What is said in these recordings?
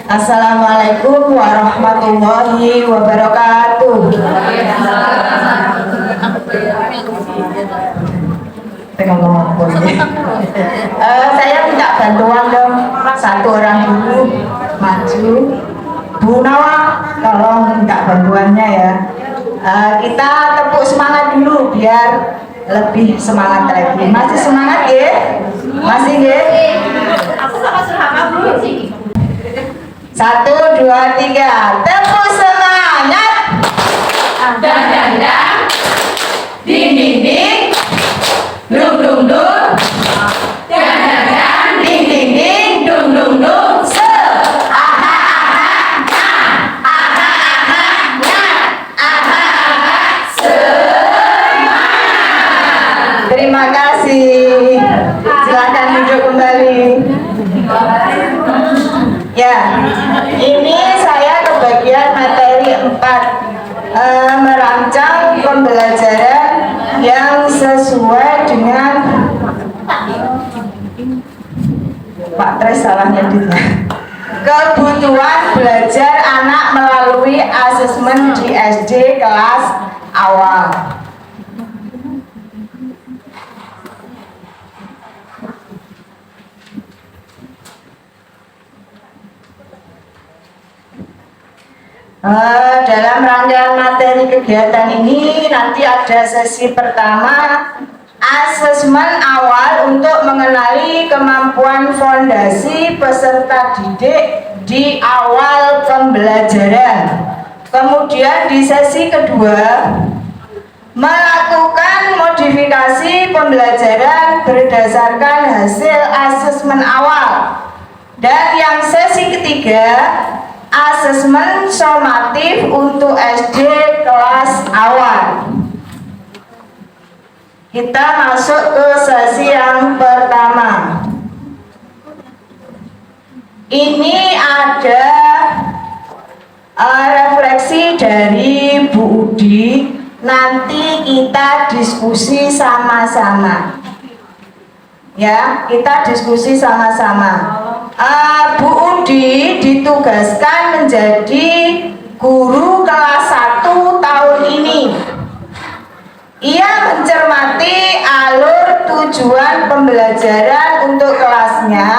Assalamualaikum warahmatullahi wabarakatuh. Saya minta bantuan dong, satu orang dulu maju. Bu Nawa, tolong minta bantuannya ya. Kita tepuk semangat dulu biar lebih semangat lagi. Masih semangat ya? Masih ya? Aku sama Surhaka belum sih. 1, 2, 3, tepuk semangat. Dang dang dang, ding ding ding, dung dung dung, dang dang dang, ding ding ding, dung dung dung. Terima kasih. Silakan duduk kembali. Ya, ini saya kebagian materi 4, merancang pembelajaran yang sesuai dengan Pak Tres salahnya kebutuhan belajar anak melalui asesmen di SD kelas awal. Dalam rangkaian materi kegiatan ini nanti ada sesi pertama asesmen awal untuk mengenali kemampuan fondasi peserta didik di awal pembelajaran. Kemudian di sesi kedua melakukan modifikasi pembelajaran berdasarkan hasil asesmen awal. Dan yang sesi ketiga asesmen somatif untuk SD kelas awal. Kita masuk ke sesi yang pertama. Ini ada refleksi dari Bu Udi. Nanti kita diskusi sama-sama. Ya, kita diskusi sama-sama. Bu Udi ditugaskan menjadi guru kelas 1 tahun ini. Ia mencermati alur tujuan pembelajaran untuk kelasnya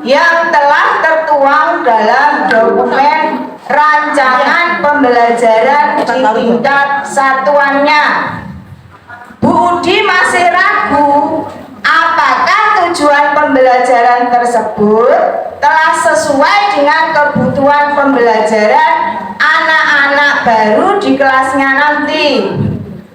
yang telah tertuang dalam dokumen rancangan pembelajaran di tingkat satuannya. Bu Udi masih ragu apakah tujuan pembelajaran tersebut telah sesuai dengan kebutuhan pembelajaran anak-anak baru di kelasnya nanti.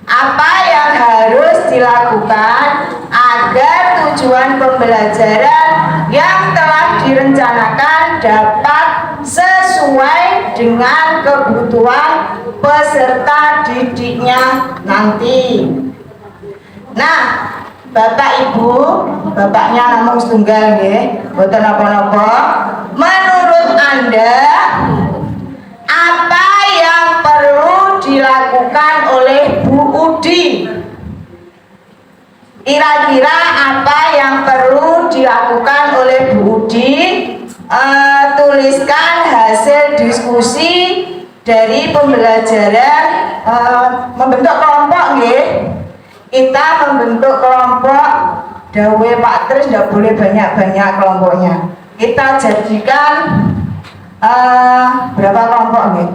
Apa yang harus dilakukan agar tujuan pembelajaran yang telah direncanakan dapat sesuai dengan kebutuhan peserta didiknya nanti. Nah, Bapak Ibu, bapaknya namung setunggal nggih, mboten napa-napa. Menurut Anda, apa yang perlu dilakukan oleh Bu Udi? Kira-kira apa yang perlu dilakukan oleh Bu Udi? Tuliskan hasil diskusi dari pembelajaran membentuk kelompok nggih. Kita membentuk kelompok, dawe Pak Tris tidak boleh banyak-banyak kelompoknya. Kita jadikan berapa kelompok nih?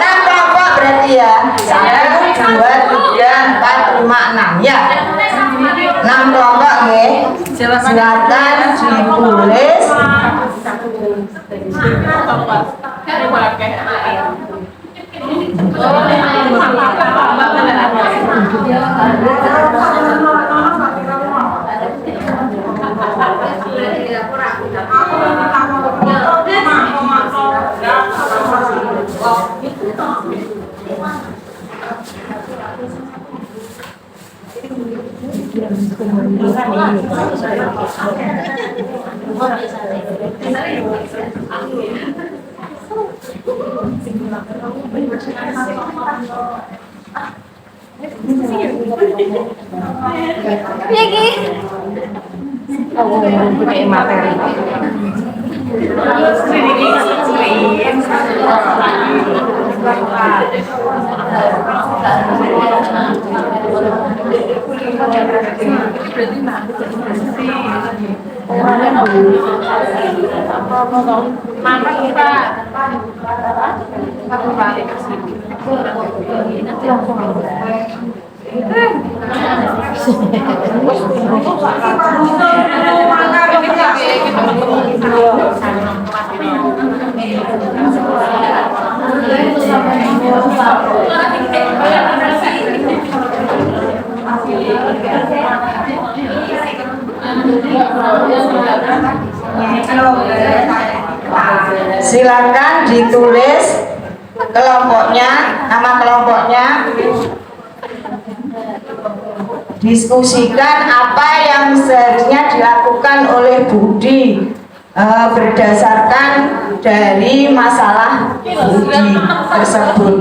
Enam kelompok berarti ya. 1, 2, 3, 4, 5, 6 ya. 6 kelompok nih. Silakan ditulis. Lagi. Pakai materi. Mama kita. Silakan ditulis kelompoknya, nama kelompoknya. Diskusikan apa yang seharusnya dilakukan oleh Budi berdasarkan dari masalah Budi tersebut.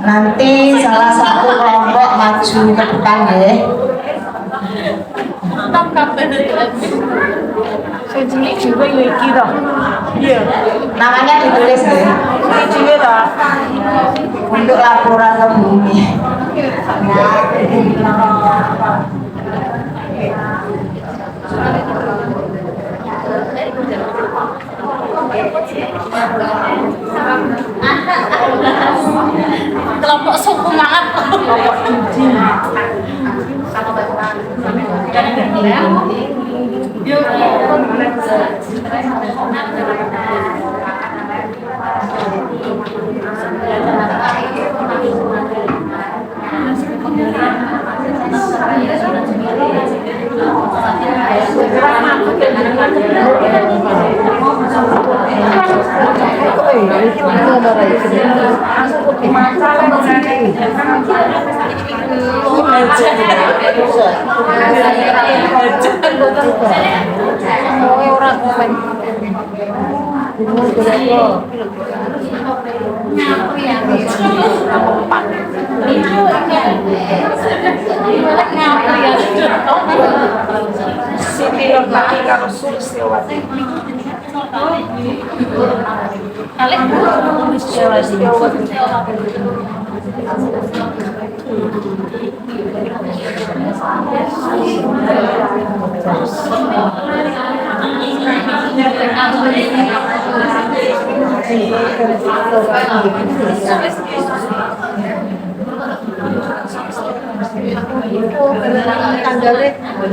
Nanti salah satu kelompok maju ke depan ya. Namanya ditulis ya. Untuk laporan ke bumi. Kelompok suku mangat. Kelompok cuci.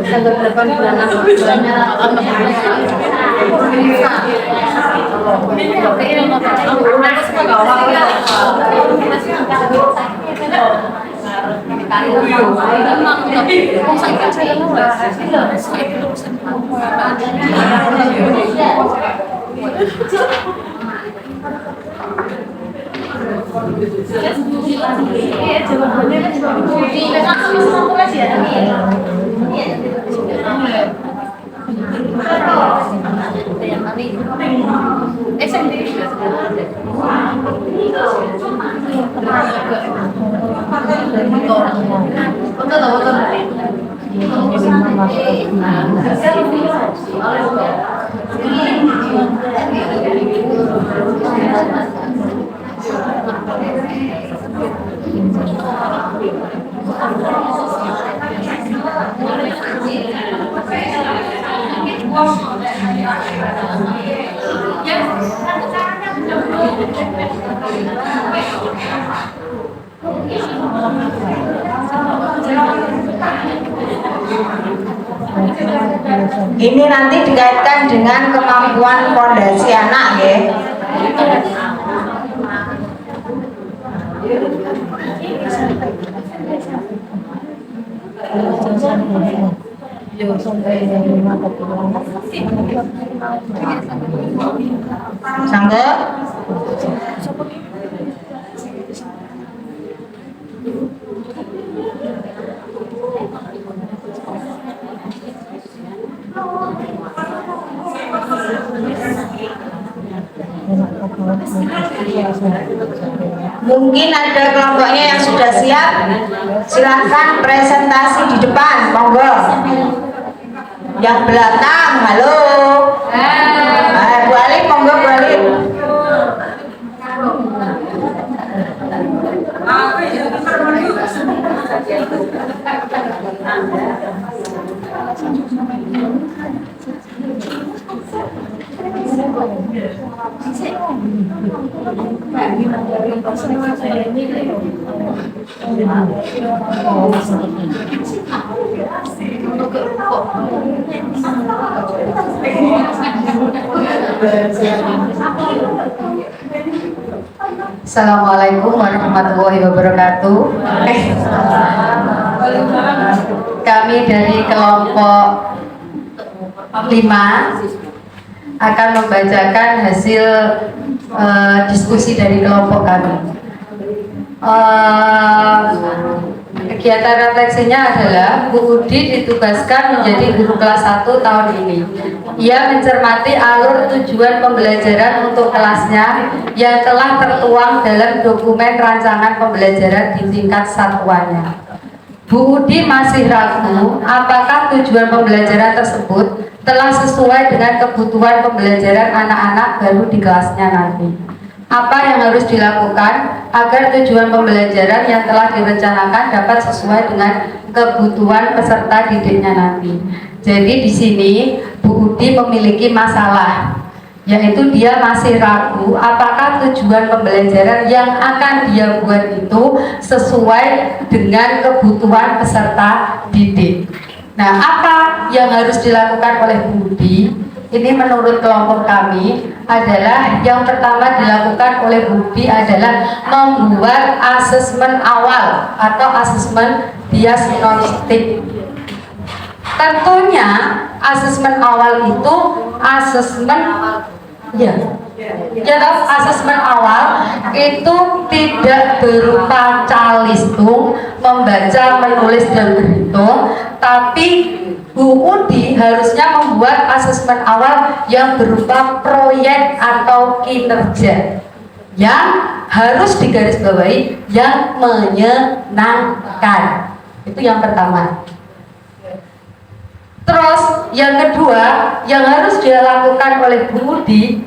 Tanggal 8 bulan 5. Ini nanti dikaitkan dengan kemampuan fondasi anak ya. Sangga? Mungkin ada kelompoknya yang sudah siap. Silahkan presentasi di depan, monggo. Yang belakang, halo. Bu Alif, monggo Bu Alif. Assalamualaikum warahmatullahi wabarakatuh. Kami dari kelompok 5 akan membacakan hasil diskusi dari kelompok kami. Kegiatan refleksinya adalah Bu Udi ditugaskan menjadi guru kelas 1 tahun ini. Ia mencermati alur tujuan pembelajaran untuk kelasnya yang telah tertuang dalam dokumen rancangan pembelajaran di tingkat satuannya. Bu Udi masih ragu apakah tujuan pembelajaran tersebut telah sesuai dengan kebutuhan pembelajaran anak-anak baru di kelasnya nanti. Apa yang harus dilakukan agar tujuan pembelajaran yang telah direncanakan dapat sesuai dengan kebutuhan peserta didiknya nanti. Jadi di sini Bu Udi memiliki masalah, yaitu dia masih ragu apakah tujuan pembelajaran yang akan dia buat itu sesuai dengan kebutuhan peserta didik. Nah, apa yang harus dilakukan oleh Bu Udi? Ini menurut kelompok kami adalah yang pertama dilakukan oleh Bu Udi adalah membuat asesmen awal atau asesmen diagnostik. Tentunya asesmen awal itu asesmen asesmen awal itu tidak berupa calistung, membaca, menulis dan berhitung, tapi Bu Udi harusnya membuat asesmen awal yang berupa proyek atau kinerja yang harus digarisbawahi yang menyenangkan. Itu yang pertama. Terus yang kedua yang harus dilakukan oleh Bu Udi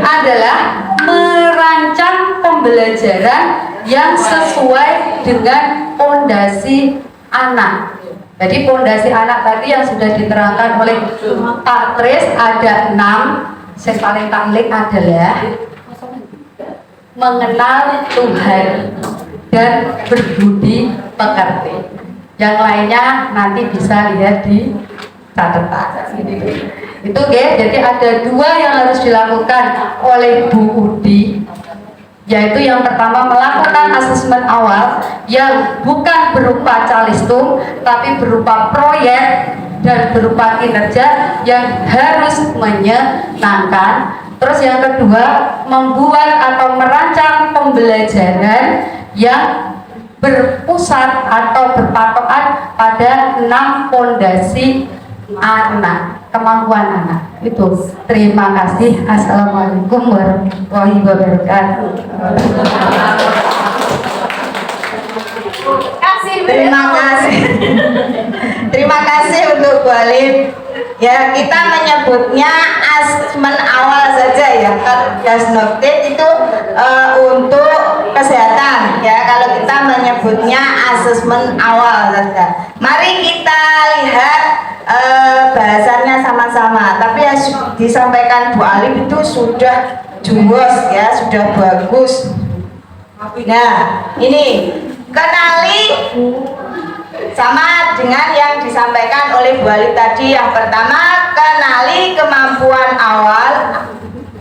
adalah merancang pembelajaran yang sesuai dengan pondasi anak. Jadi pondasi anak tadi yang sudah diterangkan oleh Pak Tris ada 6. Yang paling paling adalah mengenal Tuhan dan berbudi pekerti. Yang lainnya nanti bisa lihat di catatan. Itu jadi ada 2 yang harus dilakukan oleh Bu Udi, yaitu yang pertama melakukan asesmen awal yang bukan berupa calistung tapi berupa proyek dan berupa kinerja yang harus menyenangkan. Terus yang kedua membuat atau merancang pembelajaran yang berpusat atau berpatokan pada 6 pondasi anak, kemampuan anak. Itu. Terima kasih. Assalamualaikum warahmatullahi wabarakatuh. Terima kasih. Terima kasih untuk Bu Alif. Ya, kita menyebutnya asesmen awal saja ya. Diagnostik itu untuk kesehatan ya. Kalau kita menyebutnya asesmen awal saja. Mari kita lihat bahasannya sama-sama. Tapi yang disampaikan Bu Alif itu sudah jumbo ya, sudah bagus. Nah, ini kenali sama dengan yang disampaikan oleh Bu Alif tadi. Yang pertama, kenali kemampuan awal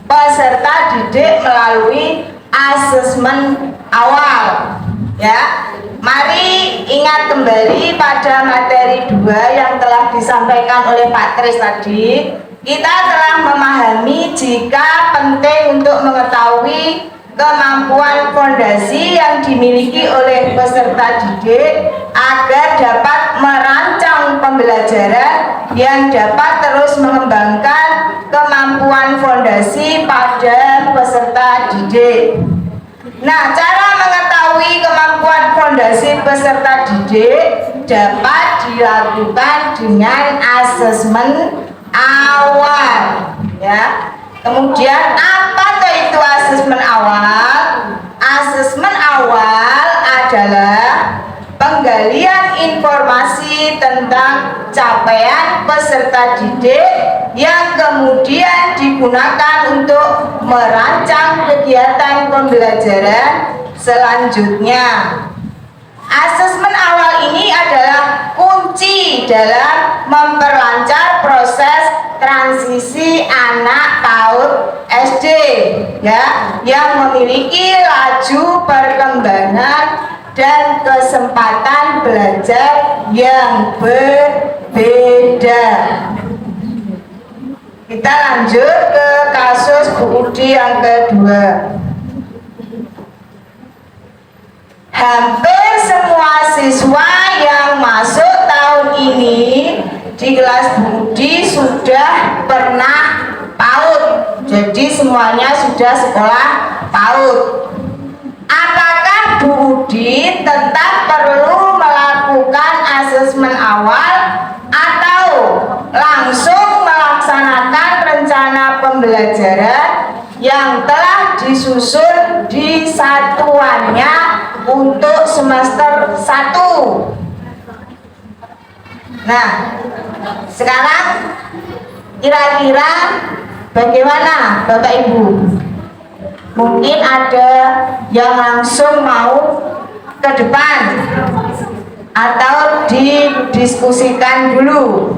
peserta didik melalui asesmen awal ya. Mari ingat kembali pada materi 2 yang telah disampaikan oleh Pak Tris tadi. Kita telah memahami jika penting untuk mengetahui kemampuan fondasi yang dimiliki oleh peserta didik agar dapat merancang pembelajaran yang dapat terus mengembangkan kemampuan fondasi rekomendasi pada peserta didik. Nah, cara mengetahui kemampuan fondasi peserta didik dapat dilakukan dengan asesmen awal, ya. Kemudian apa itu asesmen awal? Asesmen awal adalah penggalian informasi tentang capaian peserta didik yang kemudian digunakan untuk merancang kegiatan pembelajaran selanjutnya. Asesmen awal ini adalah kunci dalam memperlancar proses transisi anak PAUD SD, ya, yang memiliki laju perkembangan dan kesempatan belajar yang berbeda. Kita lanjut ke kasus Bu Udi yang kedua. Hampir semua siswa yang masuk tahun ini di kelas Bu Udi sudah pernah PAUD. Jadi semuanya sudah sekolah PAUD. Apakah Bu Udi tetap perlu melakukan asesmen awal atau langsung melaksanakan rencana pembelajaran yang telah disusun di satuannya untuk semester 1? Nah, sekarang kira-kira bagaimana Bapak Ibu? Mungkin ada yang langsung mau ke depan atau didiskusikan dulu.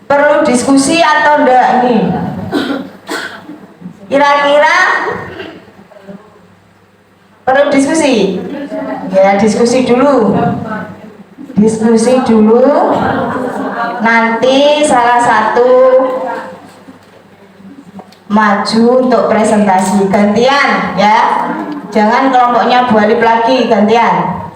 Perlu diskusi atau enggak nih? Kira-kira perlu diskusi? Ya, diskusi dulu. Diskusi dulu. Nanti salah satu maju untuk presentasi. Gantian ya. Jangan kelompoknya Bu Alif lagi, gantian.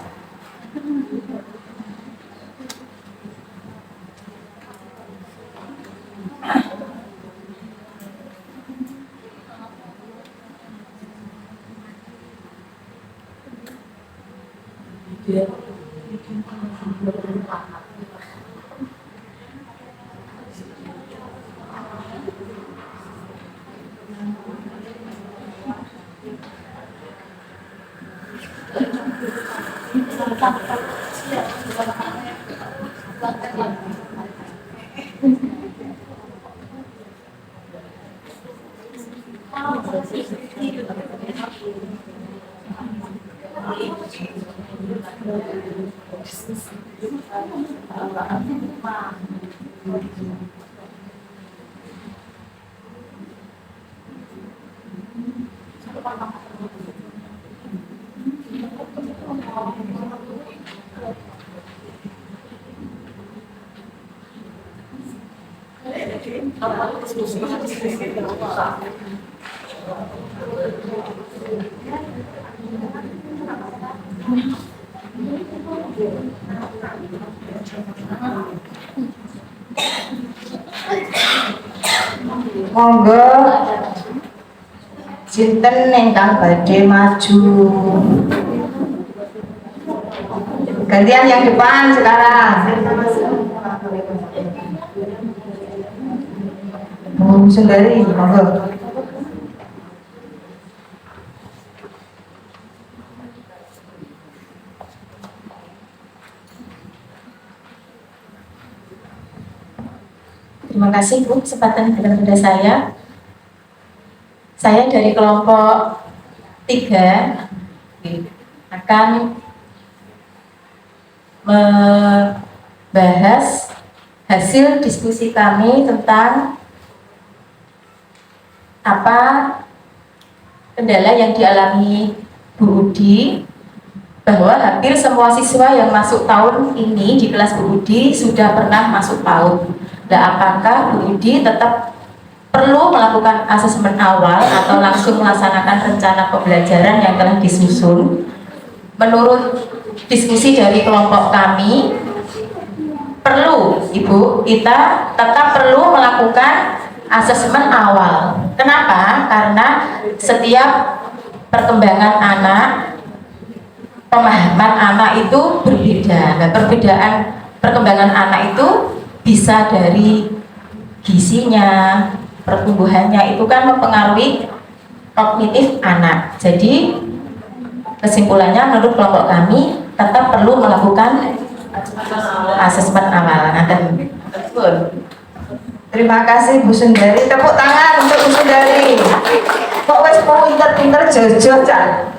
Monggo sinten ingkang badhe maju. Gantian yang depan sekarang. Bu Sundari, monggo. Terima kasih Bu kesempatan kepada saya. Saya dari kelompok 3 akan membahas hasil diskusi kami tentang apa kendala yang dialami Bu Udi, bahwa hampir semua siswa yang masuk tahun ini di kelas Bu Udi sudah pernah masuk PAUD. Nah, apakah Bu Udi tetap perlu melakukan asesmen awal atau langsung melaksanakan rencana pembelajaran yang telah disusun? Menurut diskusi dari kelompok kami, perlu Ibu, kita tetap perlu melakukan asesmen awal. Kenapa? Karena setiap perkembangan anak, pemahaman anak itu berbeda. Dan perbedaan perkembangan anak itu bisa dari gisinya, pertumbuhannya itu kan mempengaruhi kognitif anak. Jadi kesimpulannya menurut kelompok kami tetap perlu melakukan asesmen awal. Terima kasih Bu Sundari. Tepuk tangan untuk Bu Sundari. Kok wes pinter-pinter jojo Cak.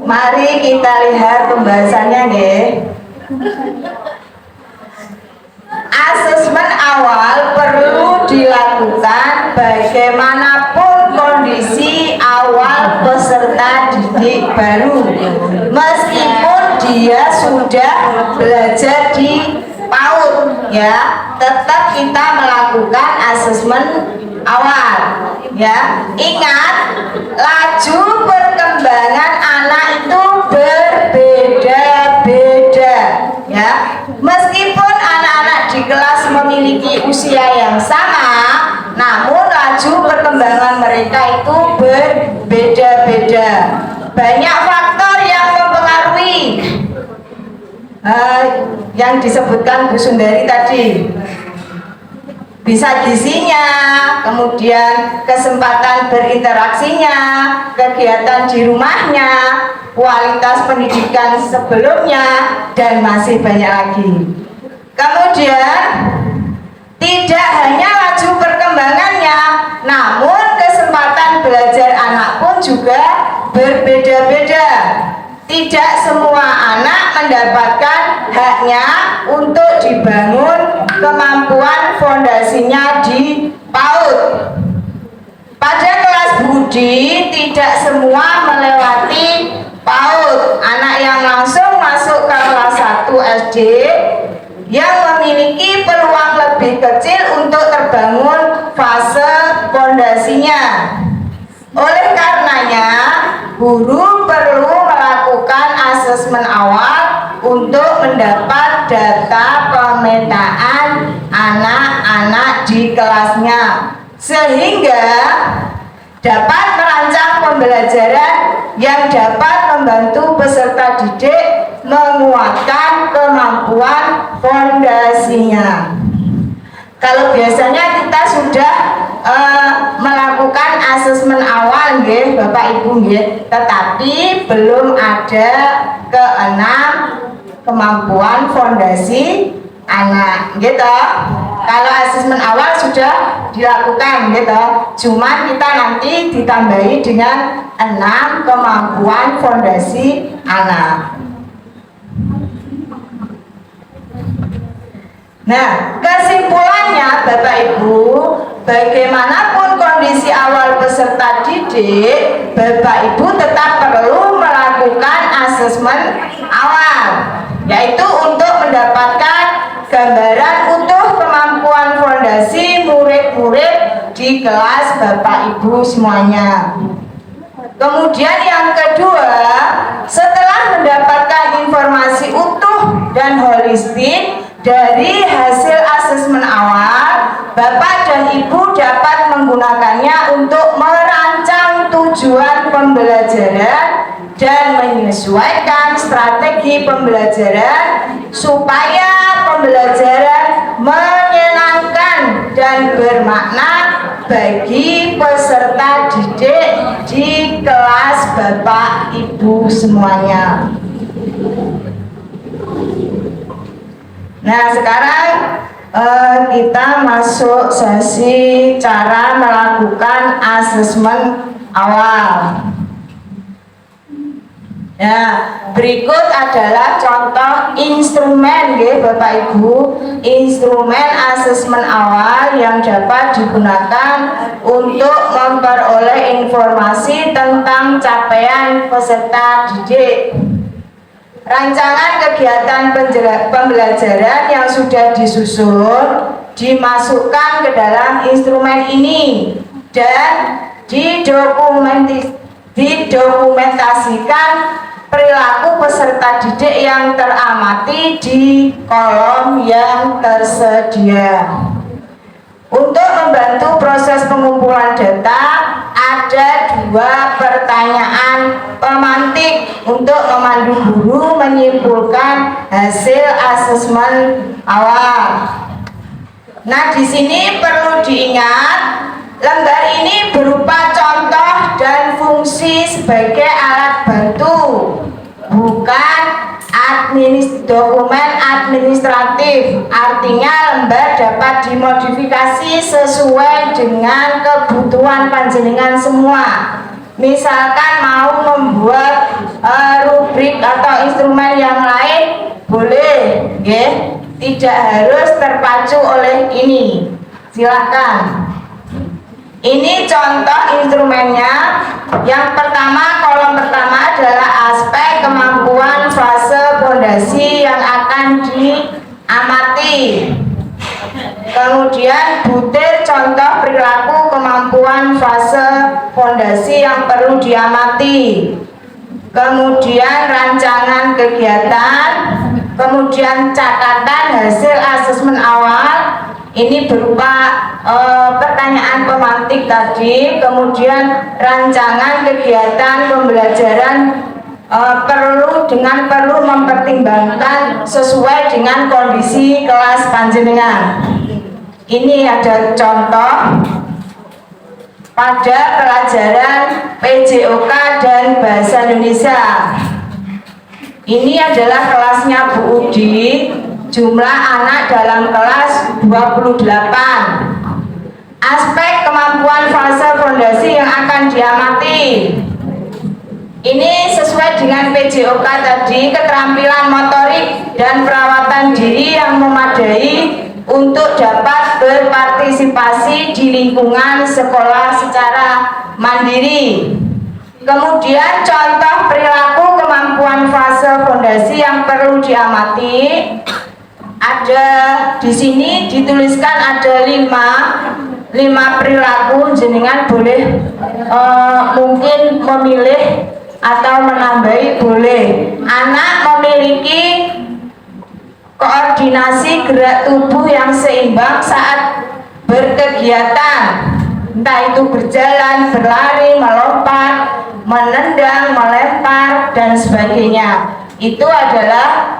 Mari kita lihat pembahasannya nggih. Asesmen awal perlu dilakukan bagaimanapun kondisi awal peserta didik baru, meskipun dia sudah belajar di PAUD, ya, tetap kita melakukan asesmen awal, ya. Ingat, laju perkembangan anak itu berbeda-beda, ya. Meskipun anak-anak di kelas memiliki usia yang sama, namun laju perkembangan mereka itu berbeda-beda. Banyak faktor yang mempengaruhi yang disebutkan Bu Sundari tadi. Bisa gisinya, kemudian kesempatan berinteraksinya, kegiatan di rumahnya, kualitas pendidikan sebelumnya, dan masih banyak lagi. Kemudian tidak hanya laju perkembangannya, namun kesempatan belajar anak pun juga berbeda-beda. Tidak semua anak mendapatkan haknya untuk dibangun kemampuan fondasinya di PAUD. Pada kelas budi tidak semua melewati PAUD. Anak yang langsung masuk ke kelas 1 SD yang memiliki peluang lebih kecil untuk terbangun fase fondasinya. Oleh karenanya, guru perlu melakukan asesmen awal untuk mendapat data pemetaan anak-anak di kelasnya, sehingga dapat merancang pembelajaran yang dapat membantu peserta didik menguatkan kemampuan fondasinya. Kalau biasanya kita sudah melakukan asesmen awal nggih Bapak Ibu nggih, tetapi belum ada keenam kemampuan fondasi anak gitu. Kalau asesmen awal sudah dilakukan gitu, cuman kita nanti ditambahi dengan 6 kemampuan fondasi anak. Nah, kesimpulannya Bapak Ibu, bagaimanapun kondisi awal peserta didik, Bapak Ibu tetap perlu melakukan asesmen awal, yaitu untuk mendapatkan gambaran utuh kemampuan fondasi murid-murid di kelas Bapak Ibu semuanya. Kemudian yang kedua, setelah mendapatkan informasi utuh dan holistik dari hasil asesmen awal, Bapak dan Ibu dapat menggunakannya untuk merancang tujuan pembelajaran dan menyesuaikan strategi pembelajaran supaya pembelajaran menyenangkan dan bermakna bagi peserta didik di kelas Bapak Ibu semuanya. Nah, sekarang kita masuk sesi cara melakukan asesmen awal. Ya, berikut adalah contoh instrumen ya Bapak Ibu, instrumen asesmen awal yang dapat digunakan untuk memperoleh informasi tentang capaian peserta didik. Rancangan kegiatan pembelajaran yang sudah disusun dimasukkan ke dalam instrumen ini dan didokumentasikan perilaku peserta didik yang teramati di kolom yang tersedia. Untuk membantu proses pengumpulan data, ada 2 pertanyaan pemantik untuk memandu guru menyimpulkan hasil asesmen awal. Nah, di sini perlu diingat, lembar ini berupa contoh dan fungsi sebagai alat bantu, bukan dokumen administratif. Artinya lembar dapat dimodifikasi sesuai dengan kebutuhan panjenengan semua. Misalkan mau membuat rubrik atau instrumen yang lain, boleh, ya. Tidak harus terpacu oleh ini. Silakan. Ini contoh instrumennya. Yang pertama, kolom pertama adalah aspek kemampuan fase fondasi yang akan diamati. Kemudian butir contoh perilaku kemampuan fase fondasi yang perlu diamati. Kemudian rancangan kegiatan, kemudian catatan hasil asesmen awal. Ini berupa pertanyaan pemantik tadi, kemudian rancangan kegiatan pembelajaran perlu mempertimbangkan sesuai dengan kondisi kelas panjenengan. Ini ada contoh pada pelajaran PJOK dan Bahasa Indonesia. Ini adalah kelasnya Bu Udi. Jumlah anak dalam kelas 28. Aspek kemampuan fase fondasi yang akan diamati. Ini sesuai dengan PJOK tadi, keterampilan motorik dan perawatan diri yang memadai untuk dapat berpartisipasi di lingkungan sekolah secara mandiri. Kemudian contoh perilaku kemampuan fase fondasi yang perlu diamati. Ada di sini dituliskan ada 5 perilaku. Jenengan boleh mungkin memilih atau menambahi, boleh. Anak memiliki koordinasi gerak tubuh yang seimbang saat berkegiatan, entah itu berjalan, berlari, melompat, menendang, melempar, dan sebagainya. Itu adalah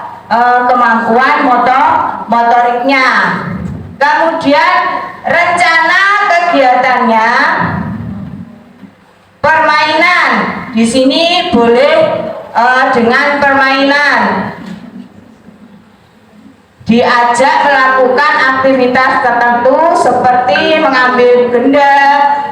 kemampuan motoriknya. Kemudian rencana kegiatannya, permainan. Di sini boleh dengan permainan. Diajak melakukan aktivitas tertentu seperti mengambil benda,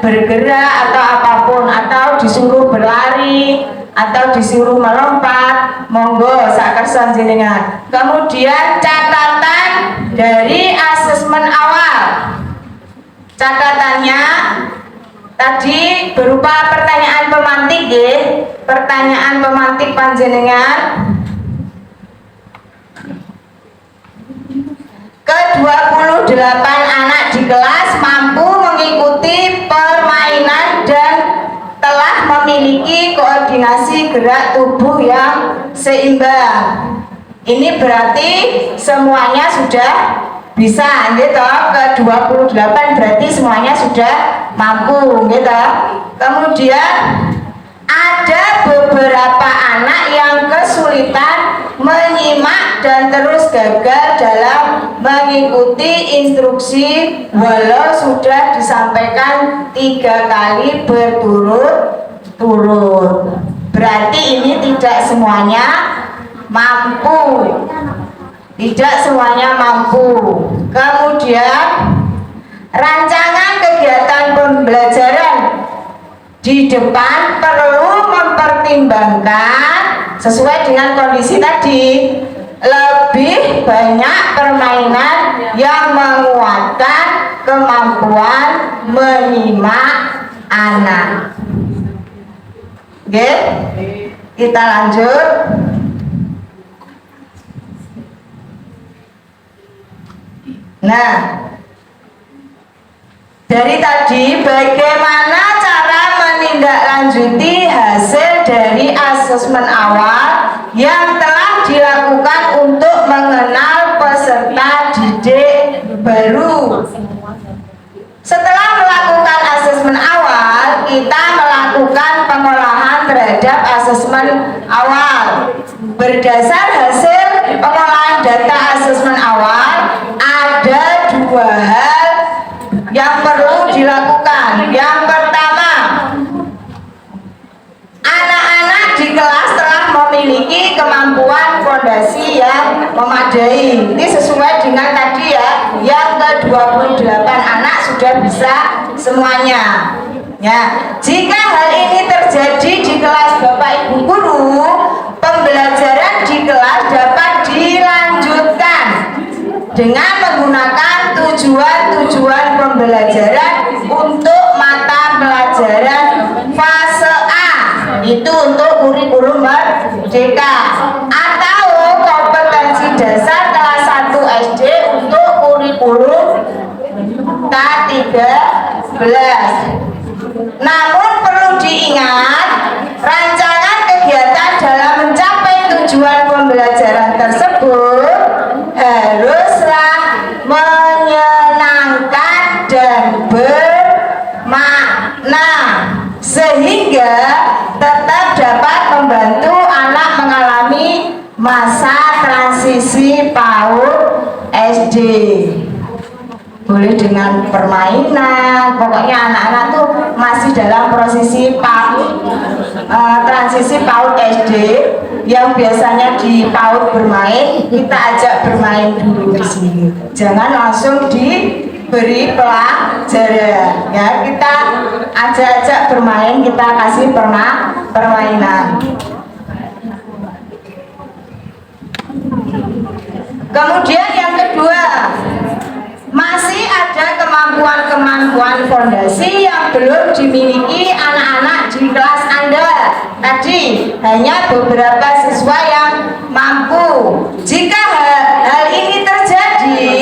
bergerak atau apapun, atau disuruh berlari atau disuruh melompat, monggo sakersan jenengan. Kemudian catatan dari asesmen awal. Catatannya tadi berupa pertanyaan pemantik, ya. Pertanyaan pemantik panjenengan. Ke-28 anak di kelas mampu mengikuti permainan dan telah memiliki koordinasi gerak tubuh yang seimbang. Ini berarti semuanya sudah bisa, gitu. Ke-28 berarti semuanya sudah mampu, gitu. Kemudian ada beberapa anak yang kesulitan menyimak dan terus gagal dalam mengikuti instruksi walau sudah disampaikan 3 kali berturut-turut. Berarti ini tidak semuanya mampu. Tidak semuanya mampu. Kemudian rancangan kegiatan pembelajaran di depan perlu mempertimbangkan sesuai dengan kondisi tadi, lebih banyak permainan yang menguatkan kemampuan menyimak anak. Oke, kita lanjut. Nah, dari tadi bagaimana cara menilai menindaklanjuti hasil dari asesmen awal yang telah dilakukan untuk mengenal peserta didik baru. Setelah melakukan asesmen awal, kita melakukan pengolahan terhadap asesmen awal. Berdasar hasil pengolahan data asesmen awal, ada dua hal yang perlu dilakukan. Yang pertama, anak-anak di kelas telah memiliki kemampuan fondasi yang memadai. Ini sesuai dengan tadi ya, yang ke-28 anak sudah bisa semuanya. Ya, jika hal ini terjadi di kelas Bapak Ibu guru, pembelajaran di kelas dapat dilanjutkan dengan menggunakan tujuan-tujuan pembelajaran untuk mata pelajaran fase A, itu untuk kurikulum merdeka, atau kompetensi dasar kelas 1 SD untuk kurikulum K13. Namun perlu diingat, rancangan kegiatan dalam mencapai tujuan pembelajaran tersebut haruslah menyenangkan dan bermakna, sehingga tetap dapat membantu anak mengalami masa transisi PAUD SD. Boleh dengan permainan, pokoknya anak-anak tuh masih dalam prosesi transisi PAUD SD, yang biasanya di PAUD bermain, kita ajak bermain dulu di sini. Jangan langsung diberi pelajaran, ya. Kita ajak bermain, kita kasih permainan. Kemudian yang kedua, masih ada kemampuan-kemampuan fondasi yang belum dimiliki anak-anak di kelas Anda. Tadi hanya beberapa siswa yang mampu. Jika hal ini terjadi,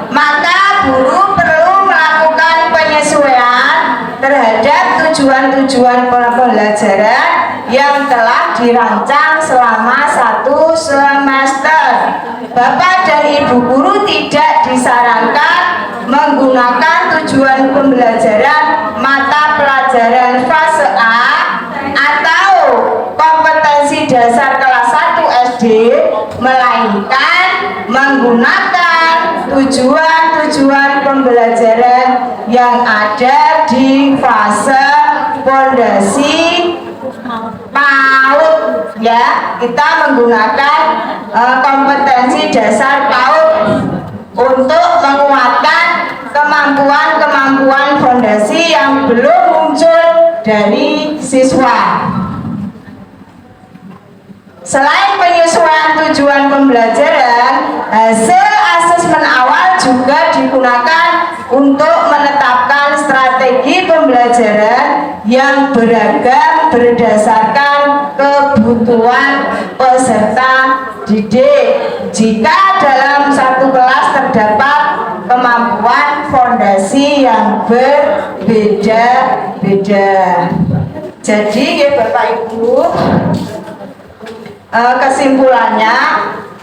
maka guru perlu melakukan penyesuaian terhadap tujuan-tujuan pembelajaran yang telah dirancang selama 1 semester. Bapak dan Ibu guru tidak disarankan menggunakan tujuan pembelajaran mata pelajaran fase A atau kompetensi dasar kelas 1 SD, melainkan menggunakan tujuan-tujuan pembelajaran yang ada di fase fondasi PAUD, ya. Kita menggunakan kompetensi dasar PAUD untuk menguatkan kemampuan-kemampuan fondasi yang belum muncul dari siswa. Selain penyesuaian tujuan pembelajaran, hasil asesmen awal juga digunakan untuk menetapkan strategi pembelajaran yang beragam berdasarkan kebutuhan peserta didik. Jika dalam satu kelas terdapat kemampuan fondasi yang berbeda-beda. Jadi ya Bapak Ibu, kesimpulannya,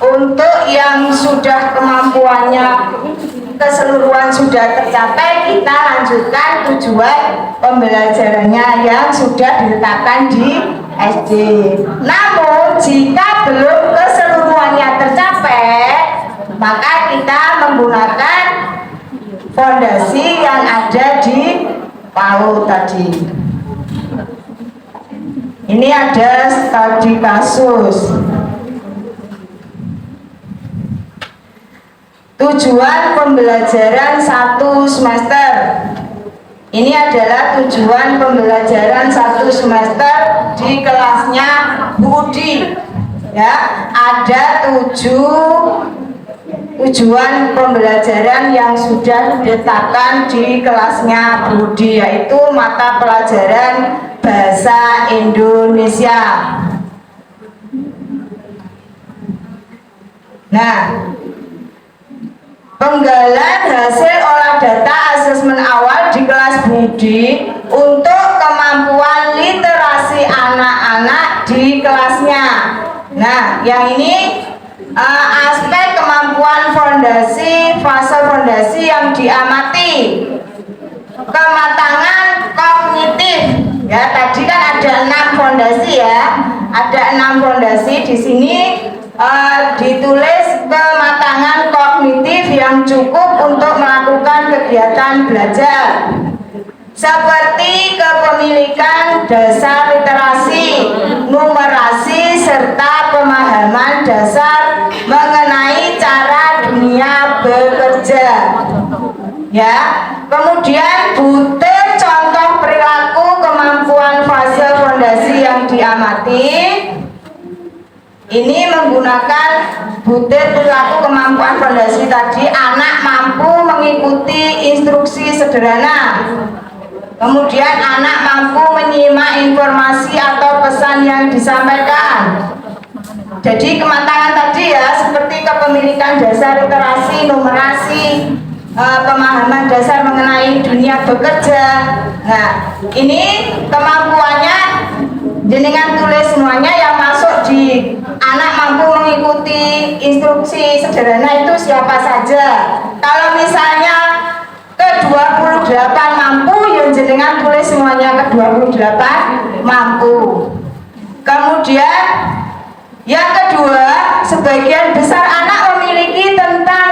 untuk yang sudah kemampuannya keseluruhan sudah tercapai, kita lanjutkan tujuan pembelajarannya yang sudah ditetapkan di SD. Namun jika belum keseluruhannya tercapai, maka kita menggunakan fondasi yang ada di PAUD tadi. Ini ada studi kasus. Tujuan pembelajaran 1 semester. Ini adalah tujuan pembelajaran 1 semester di kelasnya Budi. Ya, ada 7 tujuan pembelajaran yang sudah ditetapkan di kelasnya Budi, yaitu mata pelajaran Bahasa Indonesia. Nah, penggalan hasil olah data asesmen awal di kelas Budi untuk kemampuan Nah, yang ini aspek kemampuan fondasi, fase fondasi yang diamati. Kematangan kognitif. Ya, tadi kan ada 6 fondasi ya. Ada 6 fondasi di sini ditulis kematangan kognitif yang cukup untuk melakukan kegiatan belajar. Seperti kepemilikan dasar literasi, numerasi, serta pemahaman dasar mengenai cara dunia bekerja. Ya, kemudian butir contoh perilaku kemampuan fase fondasi yang diamati. Ini menggunakan butir perilaku kemampuan fondasi tadi. Anak mampu mengikuti instruksi sederhana. Kemudian anak mampu menyimak informasi atau pesan yang disampaikan. Jadi kematangan tadi ya, seperti kepemilikan dasar literasi, numerasi, pemahaman dasar mengenai dunia bekerja. Nah, ini kemampuannya jenengan tulis semuanya yang masuk di anak mampu mengikuti instruksi sederhana itu siapa saja. Kalau misalnya ke-28 mampu, yang jenengan tulis semuanya ke-28 mampu. Kemudian yang kedua, sebagian besar anak memiliki tentang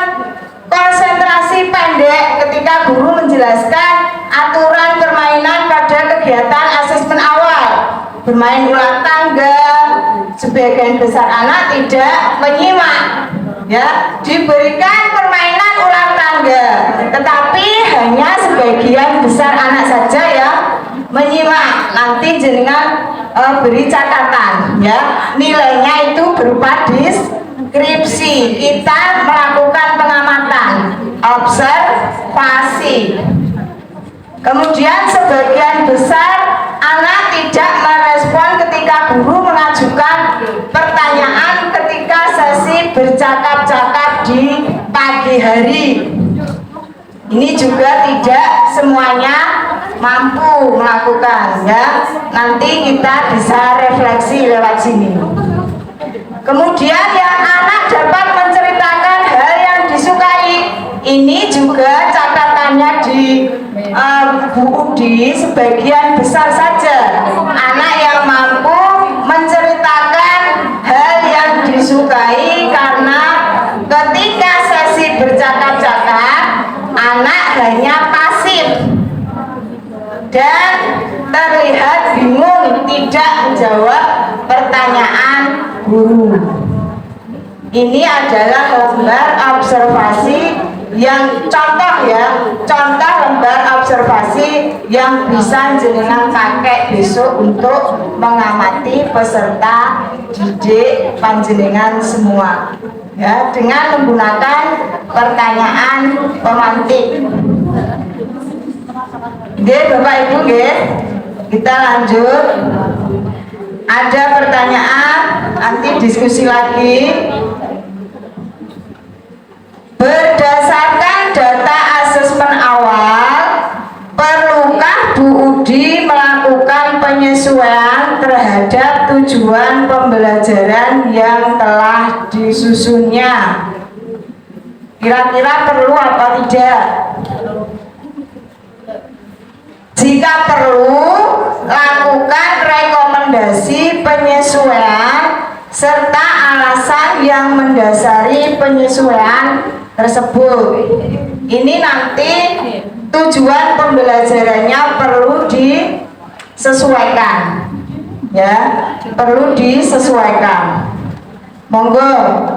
konsentrasi pendek ketika guru menjelaskan aturan permainan pada kegiatan asesmen awal. Bermain ular tangga, sebagian besar anak tidak menyimak. Ya, diberikan permainan ular tangga, tetapi hanya sebagian besar anak saja yang menyimak. Nanti jenengan beri catatan ya, nilainya itu berupa deskripsi. Kita melakukan pengamatan, observasi. Kemudian sebagian besar anak tidak merespon ketika guru mengajukan pertanyaan ketika sesi bercakap-cakap di pagi hari. Ini juga tidak semuanya mampu melakukan ya. Nanti kita bisa refleksi lewat sini. Kemudian yang anak dapat menceritakan hal yang disukai. Ini juga catatannya di Bu Udi, sebagian besar saja anak yang mampu menceritakan hal yang disukai, karena ketika sesi bercakap-cakap anak hanya pasif dan terlihat bingung, tidak menjawab pertanyaan guru. Ini adalah lembar observasi yang contoh ya, contoh lembar observasi yang bisa jenengan pakai besok untuk mengamati peserta didik panjenengan semua ya, dengan menggunakan pertanyaan pemantik. Oke, Bapak Ibu, kita lanjut. Ada pertanyaan, nanti diskusi lagi. Berdasarkan data asesmen awal, perlukah Bu Udi melakukan penyesuaian terhadap tujuan pembelajaran yang telah disusunnya? Kira-kira perlu apa tidak? Jika perlu, lakukan rekomendasi penyesuaian serta alasan yang mendasari penyesuaian tersebut. Ini nanti tujuan pembelajarannya perlu disesuaikan ya, perlu disesuaikan. Monggo,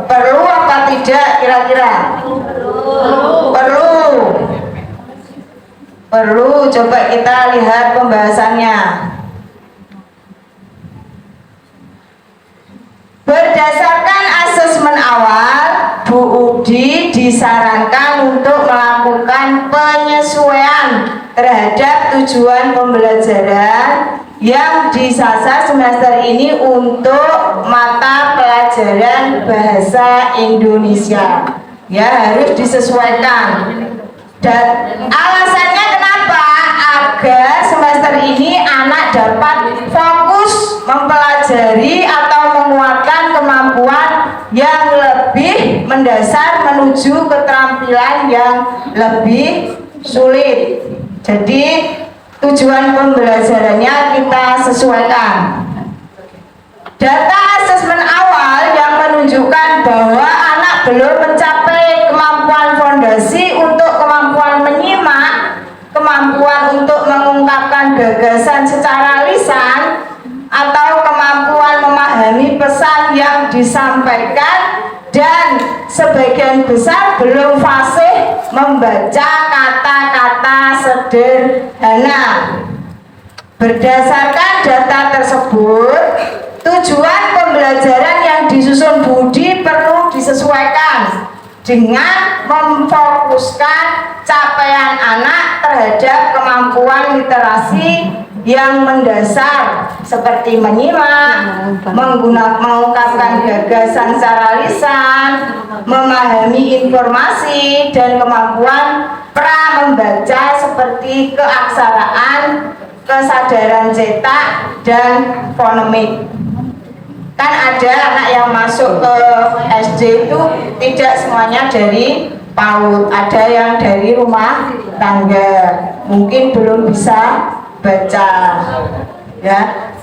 perlu apa tidak kira-kira? Perlu. Coba kita lihat pembahasannya. Berdasarkan asesmen awal, Bu Udi disarankan untuk melakukan penyesuaian terhadap tujuan pembelajaran yang disasar semester ini untuk mata pelajaran bahasa Indonesia. Ya, harus disesuaikan. Dan alasannya kenapa? Agar semester ini anak dapat fokus mempelajari atau menguatkan kemampuan yang lebih mendasar menuju keterampilan yang lebih sulit. Jadi tujuan pembelajarannya kita sesuaikan. Data asesmen awal yang menunjukkan bahwa anak belum mencapai kemampuan fondasi untuk kemampuan menyimak, kemampuan untuk mengungkapkan gagasan secara lisan, atau kemampuan memahami pesan yang disampaikan, dan sebagian besar belum fasih membaca kata-kata sederhana. Berdasarkan data tersebut, tujuan pembelajaran yang disusun Budi perlu disesuaikan dengan memfokuskan capaian anak terhadap kemampuan literasi yang mendasar seperti menyimak, mengungkapkan gagasan secara lisan, memahami informasi, dan kemampuan pra membaca seperti keaksaraan, kesadaran cetak, dan fonemik. Kan ada anak yang masuk ke SD itu tidak semuanya dari PAUD, ada yang dari rumah tangga, mungkin belum bisa baca, ya.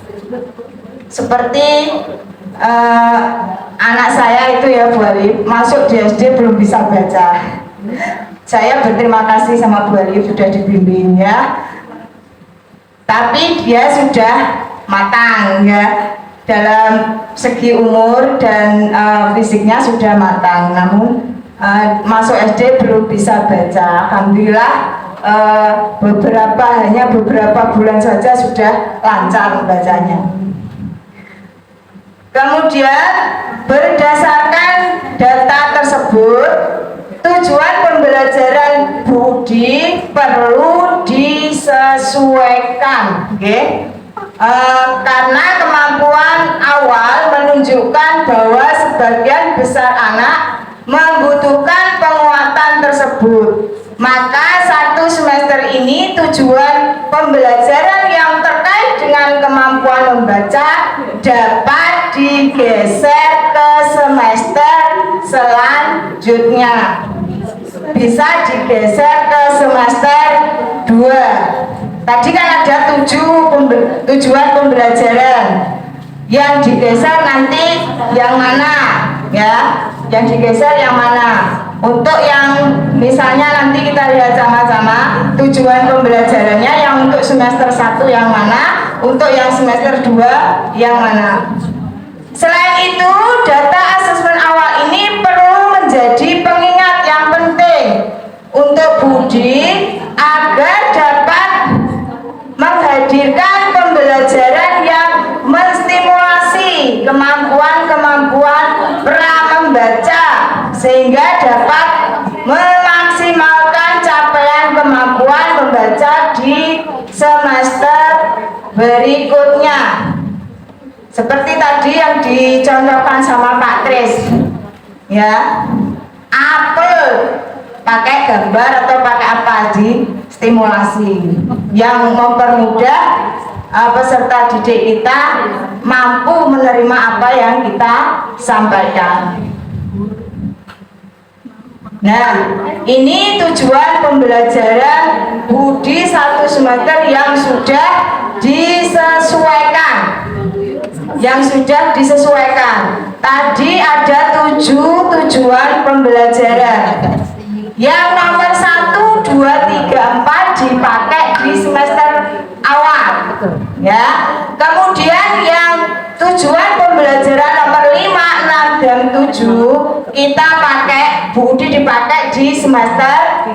Seperti anak saya itu ya Bu Alif, masuk di SD belum bisa baca. Saya berterima kasih sama Bu Alif sudah dibimbing, ya. Tapi dia sudah matang, ya, dalam segi umur dan fisiknya sudah matang, namun masuk SD belum bisa baca. Alhamdulillah hanya beberapa bulan saja sudah lancar membacanya. Kemudian berdasarkan data tersebut, tujuan pembelajaran Budi perlu disesuaikan, okay? Karena kemampuan awal menunjukkan bahwa sebagian besar anak membutuhkan penguatan tersebut. Maka satu semester ini tujuan pembelajaran yang terkait dengan kemampuan membaca dapat digeser ke semester selanjutnya. Bisa digeser ke semester 2. Tadi kan ada 7 tujuan pembelajaran. Yang digeser nanti yang mana, ya? Yang digeser yang mana? Untuk yang misalnya nanti kita lihat sama-sama tujuan pembelajarannya, yang untuk semester 1 yang mana, untuk yang semester 2 yang mana. Selain itu, data asesmen awal ini perlu menjadi pengingat yang penting untuk Budi agar dapat menghadirkan pembelajaran yang menstimulasi kemampuan-kemampuan pra membaca sehingga dapat memaksimalkan capaian kemampuan membaca di semester berikutnya. Seperti tadi yang dicontohkan sama Pak Tris, ya, apel pakai gambar atau pakai apa di stimulasi yang mempermudah peserta didik kita mampu menerima apa yang kita sampaikan. Nah, ini tujuan pembelajaran Budi 1 semester yang sudah disesuaikan. Tadi ada 7 tujuan pembelajaran. Yang nomor 1, 2, 3, 4 dipakai di semester awal, ya. Kemudian yang tujuan pembelajaran nomor 5, 6, dan 7 kita pakai, Budi dipakai di semester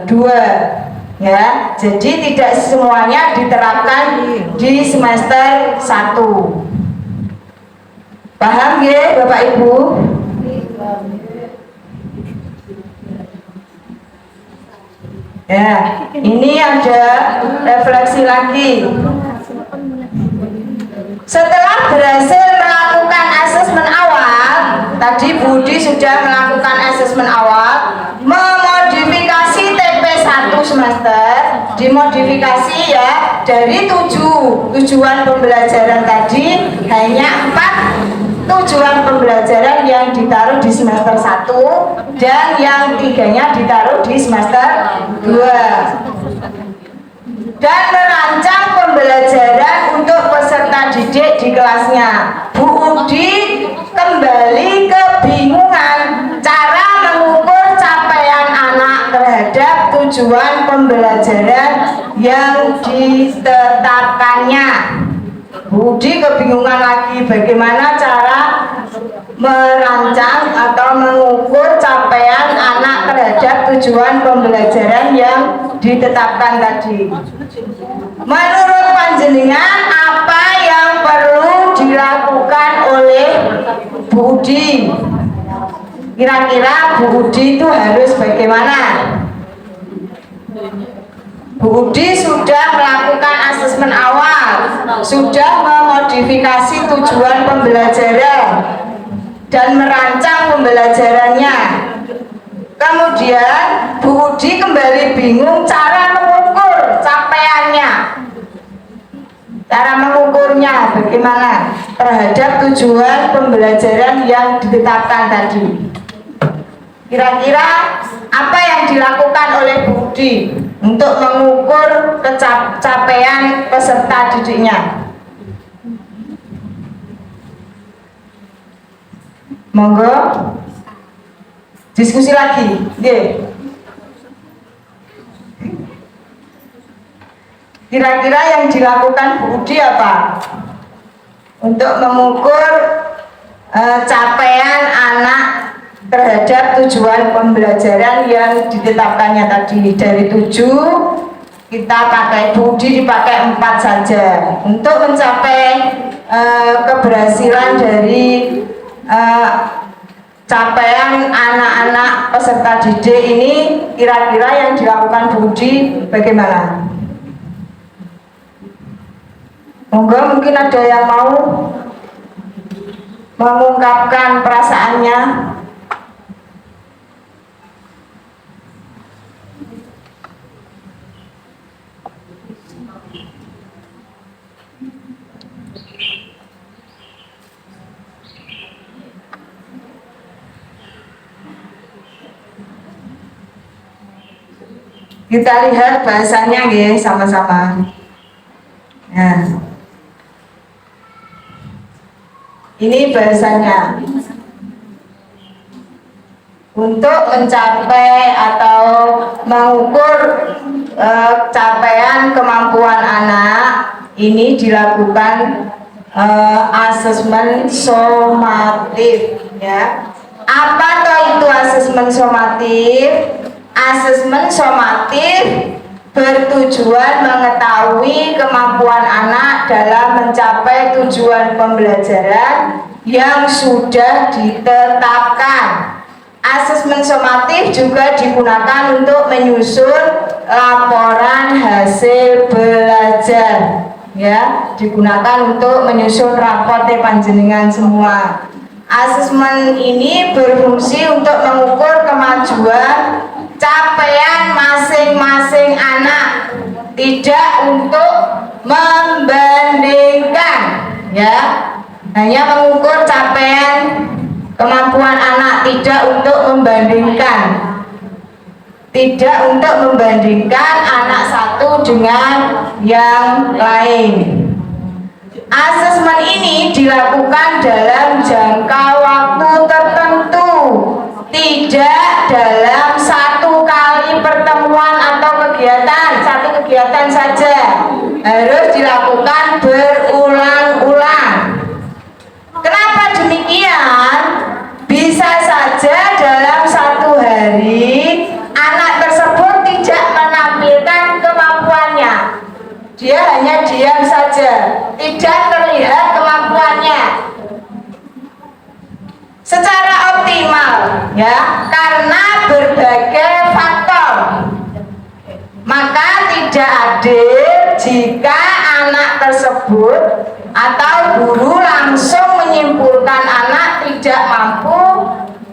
2, ya. Jadi tidak semuanya diterapkan di semester 1. Paham ya Bapak Ibu? Ya, ini ada refleksi lagi. Setelah berhasil melakukan asesmen awal, tadi Budi sudah melakukan asesmen awal, memodifikasi TP 1 semester, dimodifikasi ya, dari 7 tujuan pembelajaran tadi hanya 4 tujuan pembelajaran yang ditaruh di semester 1 dan yang 3-nya ditaruh di semester 2, dan merancang pembelajaran untuk peserta didik di kelasnya. Bu Udi kembali kebingungan cara mengukur capaian anak terhadap tujuan pembelajaran yang ditetapkannya. Bu Udi kebingungan lagi bagaimana cara merancang atau mengukur capaian anak terhadap tujuan pembelajaran yang ditetapkan tadi. Menurut panjenengan, apa yang perlu dilakukan oleh Bu Udi? Kira-kira Bu Udi itu harus bagaimana? Bu Udi sudah melakukan asesmen awal, sudah memodifikasi tujuan pembelajaran dan merancang pembelajarannya. Kemudian Bu Udi kembali bingung cara mengukur capaiannya. Cara mengukurnya bagaimana terhadap tujuan pembelajaran yang ditetapkan tadi. Kira-kira apa yang dilakukan oleh Bu Udi untuk mengukur capaian peserta didiknya? Monggo diskusi lagi. Kira-kira yang dilakukan Bu Udi apa untuk mengukur capaian anak terhadap tujuan pembelajaran yang ditetapkannya tadi? Dari 7 kita pakai, Bu Udi dipakai 4 saja untuk mencapai keberhasilan dari capaian anak-anak peserta didik ini. Kira-kira yang dilakukan Bu Udi bagaimana? Monggo, mungkin ada yang mau mengungkapkan perasaannya. Kita lihat bahasanya ya sama-sama. Nah, ini bahasanya. Untuk mencapai atau mengukur capaian kemampuan anak ini dilakukan asesmen somatif, ya. Apa toh itu asesmen somatif? Asesmen somatif bertujuan mengetahui kemampuan anak dalam mencapai tujuan pembelajaran yang sudah ditetapkan. Asesmen somatif juga digunakan untuk menyusun laporan hasil belajar, ya, digunakan untuk menyusun rapor panjenengan semua. Asesmen ini berfungsi untuk mengukur kemajuan capaian masing-masing anak, tidak untuk membandingkan, ya, hanya mengukur capaian kemampuan anak, tidak untuk membandingkan, tidak untuk membandingkan anak satu dengan yang lain. Asesmen ini dilakukan dalam jangka waktu tertentu, tidak dalam satu kali pertemuan atau kegiatan, satu kegiatan saja, harus dilakukan berulang-ulang. Kenapa demikian? Bisa saja dalam satu hari anak tersebut tidak menampilkan kemampuannya, dia hanya diam saja, tidak terlihat kemampuannya secara optimal, ya, karena berbagai faktor. Maka tidak adil jika anak tersebut atau guru langsung menyimpulkan anak tidak mampu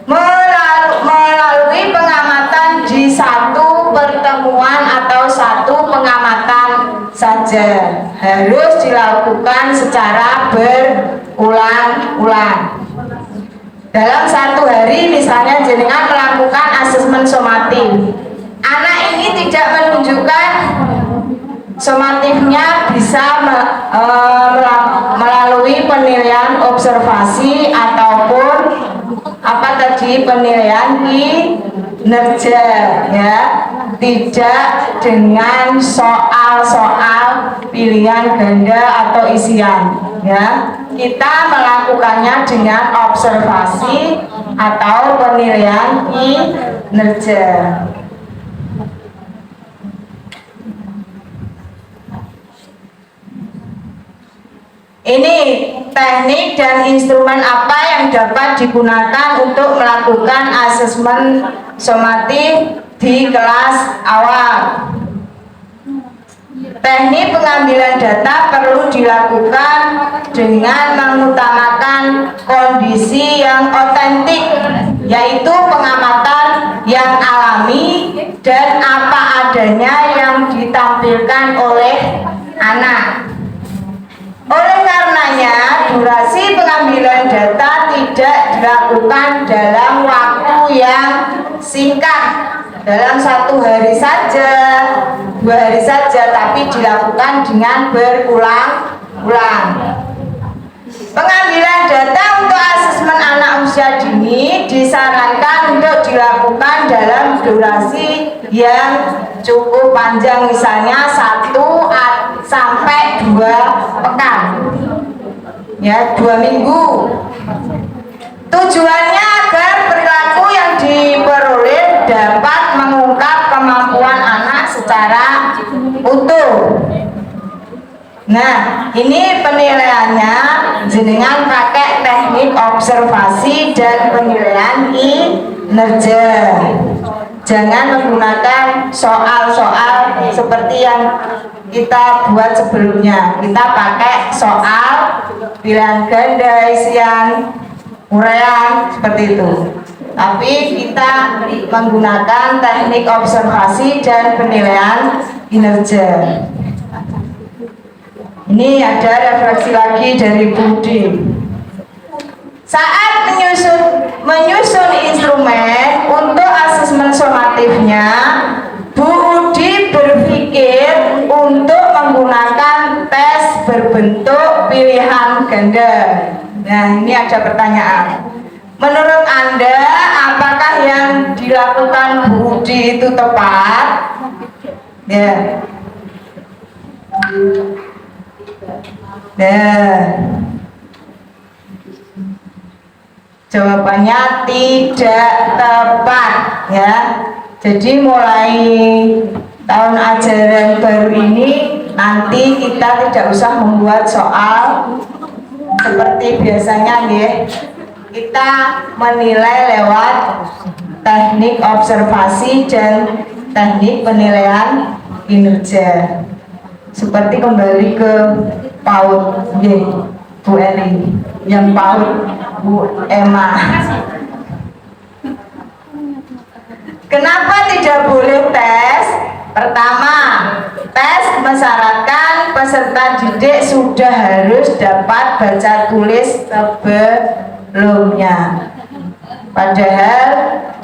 melalui pengamatan di satu pertemuan atau satu pengamatan saja. Harus dilakukan secara berulang-ulang. Dalam satu hari misalnya jenengan melakukan asesmen somatif, anak ini tidak menunjukkan somatifnya bisa melalui penilaian observasi ataupun apa tadi penilaian kinerja, ya, tidak dengan soal-soal pilihan ganda atau isian, ya. Kita melakukannya dengan observasi atau penilaian kinerja. Ini teknik dan instrumen apa yang dapat digunakan untuk melakukan asesmen somatif di kelas awal. Teknik pengambilan data perlu dilakukan dengan mengutamakan kondisi yang otentik, yaitu pengamatan yang alami dan apa adanya yang ditampilkan oleh anak. Oleh karenanya, durasi pengambilan data tidak dilakukan dalam waktu yang singkat, dalam 1 hari saja, 2 hari saja, tapi dilakukan dengan berulang-ulang. Pengambilan data untuk asesmen anak usia dini disarankan untuk dilakukan dalam durasi yang cukup panjang, misalnya 1 sampai 2 pekan, ya, 2 minggu. Tujuannya agar perilaku yang diperoleh dapat mengungkap kemampuan anak secara utuh. Nah, ini penilaiannya jenengan pakai teknik observasi dan penilaian kinerja. Jangan menggunakan soal-soal seperti yang kita buat sebelumnya. Kita pakai soal pilihan ganda, isian, uraian, seperti itu. Tapi kita menggunakan teknik observasi dan penilaian kinerja. Ini ada refleksi lagi dari Budi. Saat menyusun instrumen untuk asesmen somatifnya, Bu Udi berpikir untuk menggunakan tes berbentuk pilihan ganda. Nah, ini ada pertanyaan. Menurut Anda, apakah yang dilakukan Bu Udi itu tepat? Ya. Jawabannya tidak tepat, ya. Jadi mulai tahun ajaran baru ini nanti kita tidak usah membuat soal seperti biasanya, ya. Kita menilai lewat teknik observasi dan teknik penilaian kinerja. Seperti kembali ke PAUD, ya, Bu Eli, yang PAUD Bu Emma. Kenapa tidak boleh tes? Pertama, tes mensyaratkan peserta didik sudah harus dapat baca tulis sebelumnya. Padahal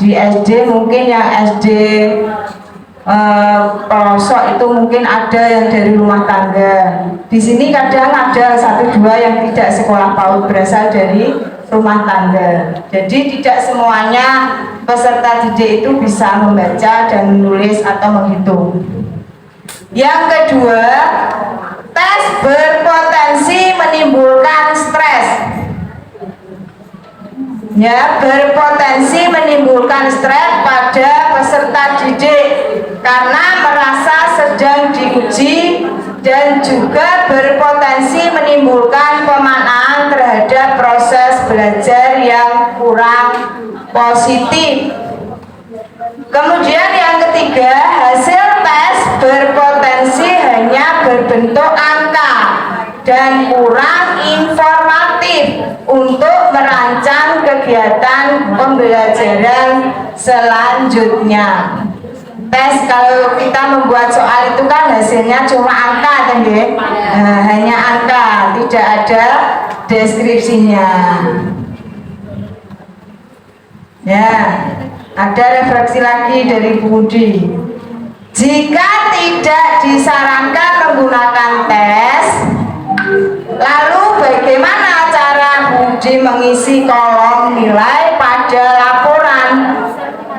di SD mungkin yang SD pelosok itu mungkin ada yang dari rumah tangga. Di sini kadang ada 1-2 yang tidak sekolah PAUD berasal dari rumah tangga. Jadi tidak semuanya peserta didik itu bisa membaca dan menulis atau menghitung. Yang kedua, tes berpotensi menimbulkan stres. Ya, berpotensi menimbulkan stres pada peserta didik karena merasa sedang diuji dan juga berpotensi menimbulkan pemaknaan terhadap proses belajar yang kurang positif. Kemudian yang ketiga, hasil tes berpotensi hanya berbentuk angka dan kurang informatif untuk merancang kegiatan pembelajaran selanjutnya. Tes, kalau kita membuat soal itu kan hasilnya cuma angka, kan, ya? Nah, hanya angka, tidak ada deskripsinya. Ya, ada refleksi lagi dari Bu Budi. Jika tidak disarankan menggunakan tes, lalu bagaimana cara Budi mengisi kolom nilai pada laporan?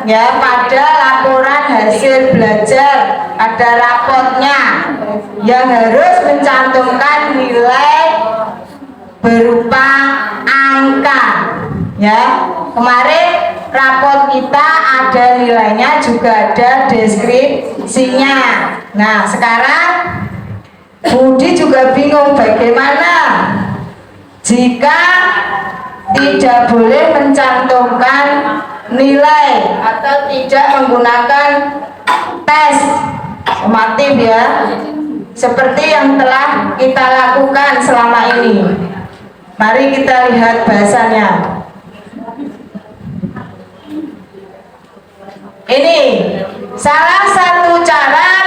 Ya, pada laporan hasil belajar ada rapotnya yang harus mencantumkan nilai berupa angka. Ya, kemarin rapot kita ada nilainya, juga ada deskripsinya. Nah, sekarang Budi juga bingung bagaimana jika tidak boleh mencantumkan nilai atau tidak menggunakan tes sumatif ya, seperti yang telah kita lakukan selama ini. Mari kita lihat bahasanya. Ini salah satu cara